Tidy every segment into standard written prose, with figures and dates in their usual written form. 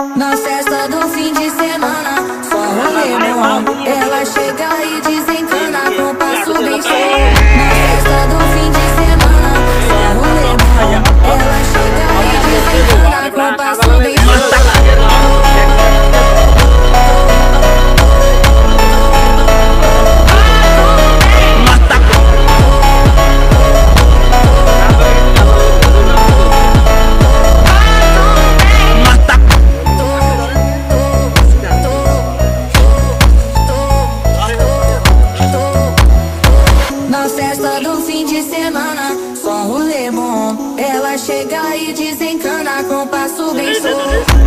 Na festa do fim de semana, só rolê bom. Ela chega e desencana com passo bem show. Na festa do fim de semana, só rolê bom. Ela chega e desencana com passo bem show. Na festa do fim de semana, só rolê bom. Ela chega e desencana com passo bem show.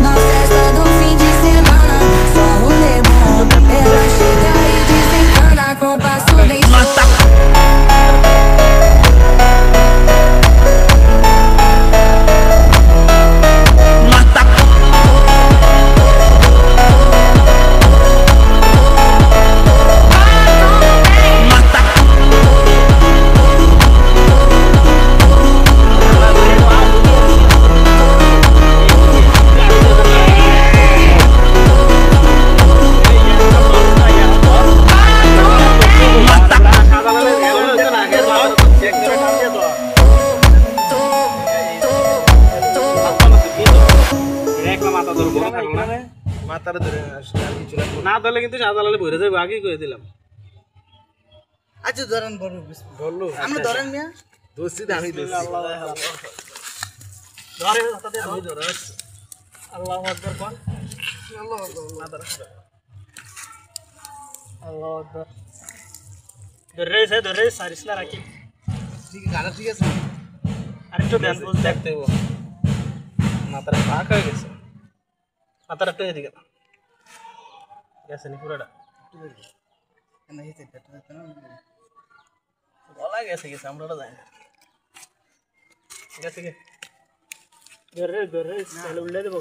Na festa do fim de semana, só rolê bom. Ela chega e desencana com passo bem show. মাথাটা ধরে না ধরলে কিন্তু সাদা ভরে যাবে আগেই করে দিলাম। আচ্ছা ধরেন বললো আমরা ধরেন মিয়া দোষী আমি আল্লাহু আকবার কোন আল্লাহু আকবার ধরে সারিসলা রাখি ঠিক আছে ঠিক আছে আরেকটু দেন বুঝ দেখতে হবে মাথাটা ফাঁক হয়ে গেছে মাথাটা একটু এদিকে গেছে নি পুরোটা বলা গেছে আমরাটা যাই না গেছে কি ধরে উল্লে দেবো